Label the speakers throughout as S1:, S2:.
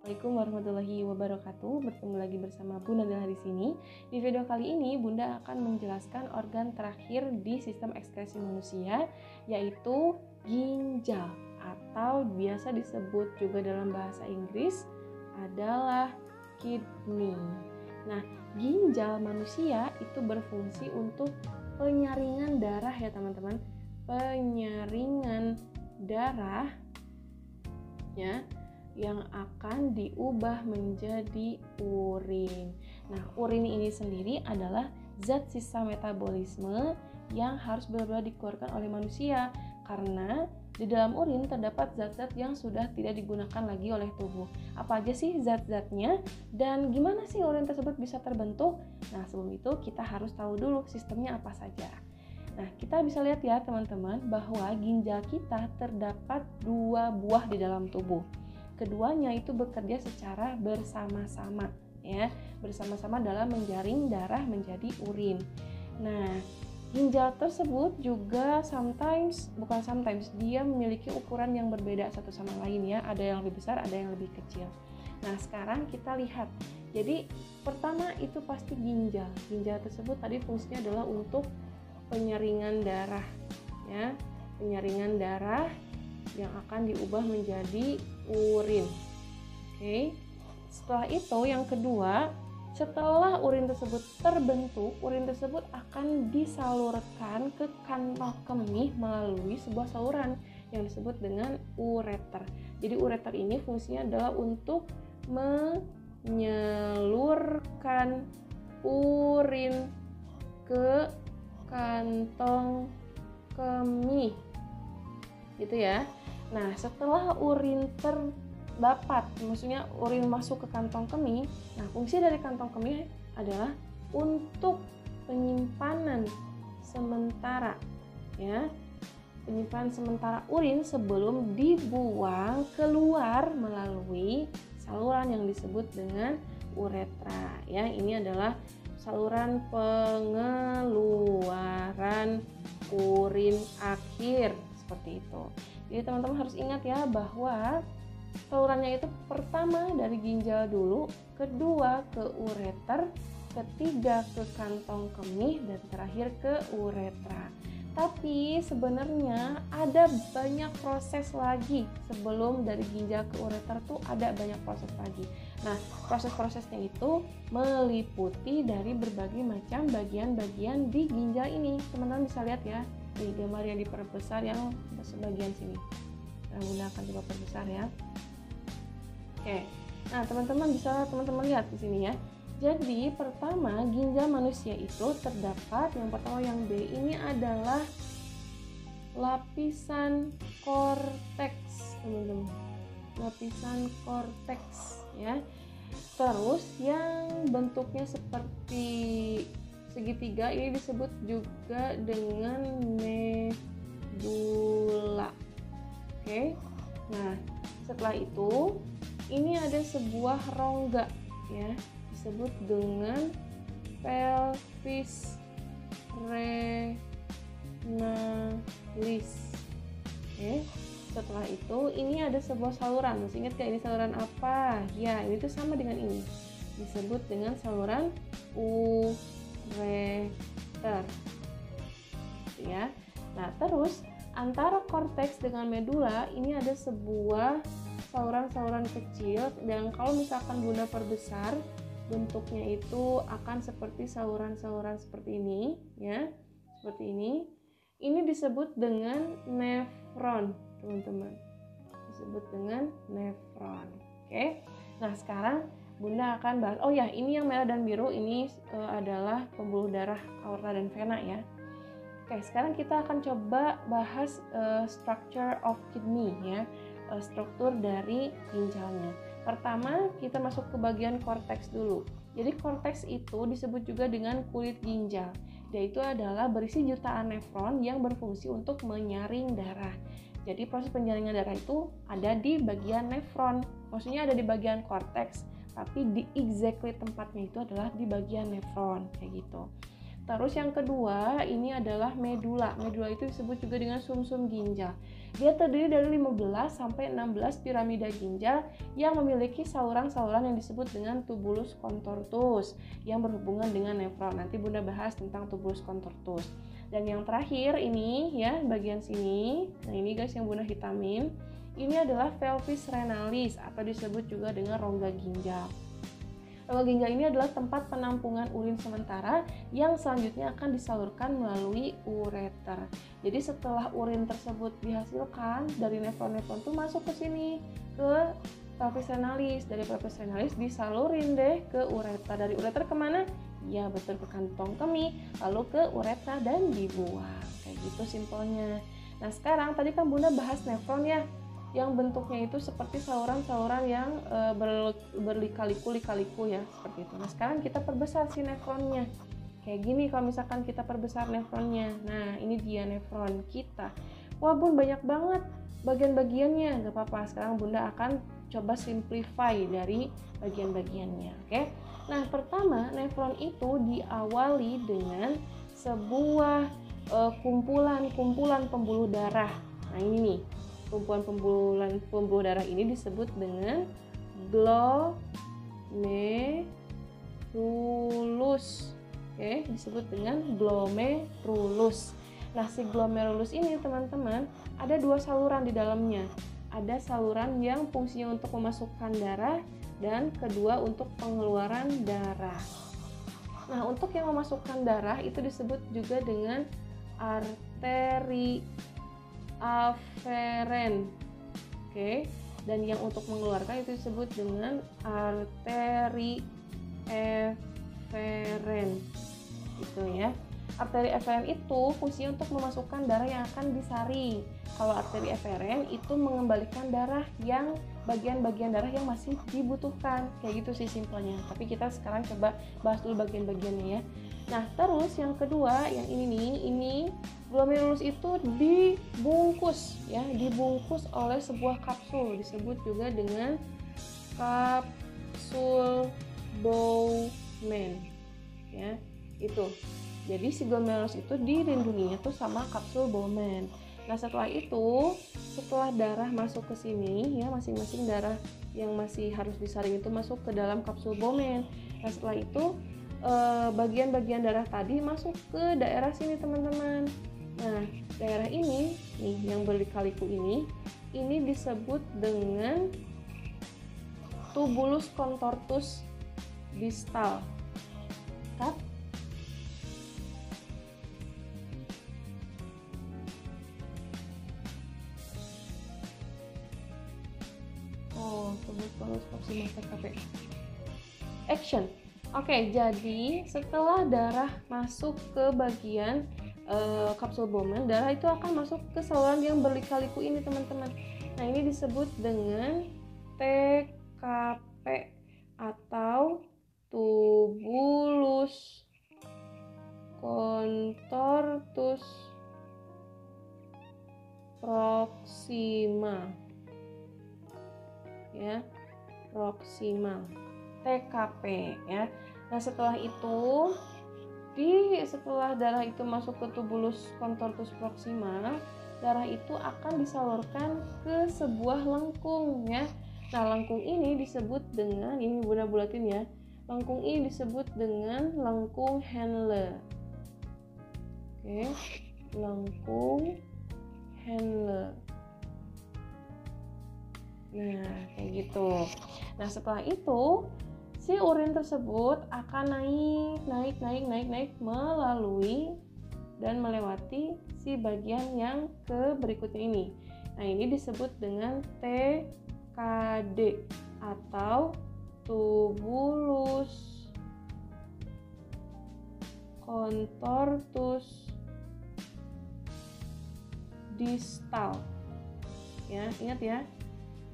S1: Assalamualaikum warahmatullahi wabarakatuh. Bertemu lagi bersama Bunda Dela di sini. Di video kali ini Bunda akan menjelaskan organ terakhir di sistem ekskresi manusia, yaitu ginjal atau biasa disebut juga dalam bahasa Inggris adalah kidney. Nah, ginjal manusia itu berfungsi untuk penyaringan darah ya teman-teman. Penyaringan darah ya yang akan diubah menjadi urin. Nah, urin ini sendiri adalah zat sisa metabolisme yang harus benar-benar dikeluarkan oleh manusia karena di dalam urin terdapat zat-zat yang sudah tidak digunakan lagi oleh tubuh. Apa aja sih zat-zatnya dan gimana sih urin tersebut bisa terbentuk? Nah, sebelum itu kita harus tahu dulu sistemnya apa saja. Nah, kita bisa lihat ya teman-teman bahwa ginjal kita terdapat 2 buah di dalam tubuh. Keduanya itu bekerja secara bersama-sama ya, bersama-sama dalam menjaring darah menjadi urin. Nah, ginjal tersebut juga dia memiliki ukuran yang berbeda satu sama lain ya, ada yang lebih besar, ada yang lebih kecil. Nah, sekarang kita lihat. Jadi, pertama itu pasti ginjal. Ginjal tersebut tadi fungsinya adalah untuk penyaringan darah ya, penyaringan darah yang akan diubah menjadi urin. Oke. Setelah itu yang kedua, setelah urin tersebut terbentuk, urin tersebut akan disalurkan ke kantong kemih melalui sebuah saluran yang disebut dengan ureter. Jadi ureter ini fungsinya adalah untuk menyalurkan urin ke kantong kemih. Gitu ya. Nah, setelah urin terdapat, maksudnya urin masuk ke kantong kemih, nah fungsi dari kantong kemih adalah untuk penyimpanan sementara ya, penyimpanan sementara urin sebelum dibuang keluar melalui saluran yang disebut dengan uretra ya. Ini adalah saluran pengeluaran urin akhir seperti itu. Jadi teman-teman harus ingat ya bahwa salurannya itu pertama dari ginjal dulu, kedua ke ureter, ketiga ke kantong kemih, dan terakhir ke uretra. Tapi sebenarnya ada banyak proses lagi sebelum dari ginjal ke ureter tuh ada banyak proses lagi. Nah, proses-prosesnya itu meliputi dari berbagai macam bagian-bagian di ginjal ini. Teman-teman bisa lihat ya di gambar yang diperbesar yang sebagian sini. Nah, Bunda akan coba perbesar ya. Oke. Nah, teman-teman lihat di sini ya. Jadi pertama ginjal manusia itu terdapat yang pertama yang B ini adalah lapisan korteks teman-teman, lapisan korteks ya. Terus yang bentuknya seperti segitiga ini disebut juga dengan medula. Oke. Nah, setelah itu ini ada sebuah rongga ya, disebut dengan pelvis renalis. Oke. Setelah itu ini ada sebuah saluran. Masih ingat gak ini saluran apa? Ya, ini tuh sama dengan ini. Disebut dengan saluran ureter. Ya. Nah, terus antara korteks dengan medula ini ada sebuah saluran-saluran kecil, dan kalau misalkan Bunda perbesar bentuknya itu akan seperti saluran-saluran seperti ini ya, seperti ini. Ini disebut dengan nefron teman-teman, disebut dengan nefron. Oke. Nah, sekarang Bunda akan bahas, oh ya, ini yang merah dan biru ini adalah pembuluh darah aorta dan vena ya. Oke, sekarang kita akan coba bahas structure of kidney ya, struktur dari ginjalnya. Pertama, kita masuk ke bagian korteks dulu. Jadi korteks itu disebut juga dengan kulit ginjal. Dia itu adalah berisi jutaan nefron yang berfungsi untuk menyaring darah. Jadi proses penyaringan darah itu ada di bagian nefron. Maksudnya ada di bagian korteks, tapi di exactly tempatnya itu adalah di bagian nefron kayak gitu. Terus yang kedua ini adalah medula. Medula itu disebut juga dengan sumsum ginjal. Dia terdiri dari 15 sampai 16 piramida ginjal yang memiliki saluran-saluran yang disebut dengan tubulus contortus yang berhubungan dengan nefron. Nanti Bunda bahas tentang tubulus contortus. Dan yang terakhir ini ya, bagian sini. Nah, ini guys yang Bunda hitamin. Ini adalah pelvis renalis atau disebut juga dengan rongga ginjal. Rongga ginjal ini adalah tempat penampungan urin sementara yang selanjutnya akan disalurkan melalui ureter. Jadi setelah urin tersebut dihasilkan dari nefron-nefron itu masuk ke sini, ke pelvis renalis. Dari pelvis renalis disalurin deh ke ureter. Dari ureter kemana? Ya betul, ke kantong kemih, lalu ke ureter dan dibuang. Kayak gitu simpelnya. Nah sekarang tadi kan Bunda bahas nefron ya, yang bentuknya itu seperti saluran-saluran yang berliku-liku ya, seperti itu. Nah sekarang kita perbesar si nefronnya kayak gini. Kalau misalkan kita perbesar nefronnya, nah ini dia nefron kita. Wah Bun, banyak banget bagian-bagiannya. Gak apa-apa, sekarang Bunda akan coba simplify dari bagian-bagiannya. Oke. Nah pertama, nefron itu diawali dengan sebuah kumpulan pembuluh darah. Nah ini nih, kumpulan pembuluh darah ini disebut dengan glomerulus. Oke, disebut dengan glomerulus. Nah, si glomerulus ini teman-teman ada dua saluran di dalamnya. Ada saluran yang fungsinya untuk memasukkan darah dan kedua untuk pengeluaran darah. Nah, untuk yang memasukkan darah itu disebut juga dengan arteri aferen. Oke, dan yang untuk mengeluarkan itu disebut dengan arteri eferen. Gitu ya. Arteri eferen itu fungsinya untuk memasukkan darah yang akan disaring. Kalau arteri eferen itu mengembalikan darah yang bagian-bagian darah yang masih dibutuhkan. Kayak gitu sih simpelnya. Tapi kita sekarang coba bahas dulu bagian-bagiannya ya. Nah, terus yang kedua, yang ini nih, ini glomerulus itu dibungkus ya, dibungkus oleh sebuah kapsul, disebut juga dengan kapsul Bowman. Ya, itu. Jadi si glomerulus itu dilindunginya tuh sama kapsul Bowman. Nah, setelah itu, setelah darah masuk ke sini ya, masing-masing darah yang masih harus disaring itu masuk ke dalam kapsul Bowman. Nah, setelah itu bagian-bagian darah tadi masuk ke daerah sini teman-teman. Nah, daerah ini nih yang berliku-liku ini disebut dengan tubulus contortus distal. Cut. Oh, tubulus contortus proximal TKP. Action. Oke, jadi setelah darah masuk ke bagian kapsul Bowman, darah itu akan masuk ke saluran yang berliku-liku ini teman-teman. Nah, ini disebut dengan TKP atau tubulus contortus proximal. Ya, proximal. TKP ya. Nah, setelah itu setelah darah itu masuk ke tubulus contortus proximal, darah itu akan disalurkan ke sebuah lengkung ya. Nah, lengkung ini disebut dengan, ini Bunda bulatin ya. Lengkung ini disebut dengan lengkung Henle. Oke. Lengkung Henle. Nah, kayak gitu. Nah, setelah itu si urin tersebut akan naik melalui dan melewati si bagian yang ke berikutnya ini. Nah, ini disebut dengan TKD atau tubulus contortus distal. Ya, ingat ya.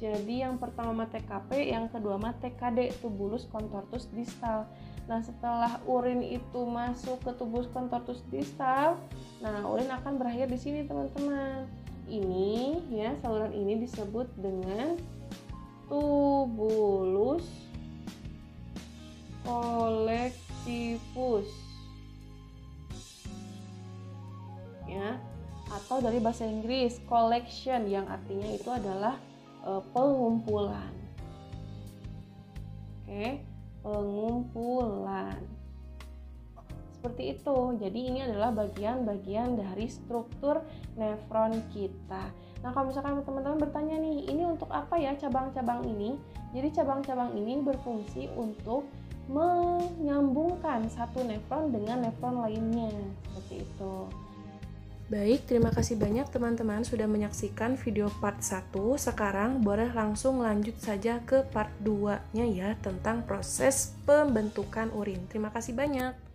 S1: Jadi yang pertama TKP, yang kedua TKD, tubulus contortus distal. Nah, setelah urin itu masuk ke tubulus contortus distal, nah urin akan berakhir di sini teman-teman. Ini ya, saluran ini disebut dengan tubulus collectivus. atau dari bahasa Inggris collection yang artinya itu adalah pengumpulan. Oke, pengumpulan. Seperti itu. Jadi ini adalah bagian-bagian dari struktur nefron kita. Nah, kalau misalkan teman-teman bertanya nih, ini untuk apa ya cabang-cabang ini? Jadi cabang-cabang ini berfungsi untuk menyambungkan satu nefron dengan nefron lainnya. Seperti itu. Baik, terima kasih banyak teman-teman sudah menyaksikan video part 1. Sekarang boleh langsung lanjut saja ke part 2-nya ya, tentang proses pembentukan urin. Terima kasih banyak.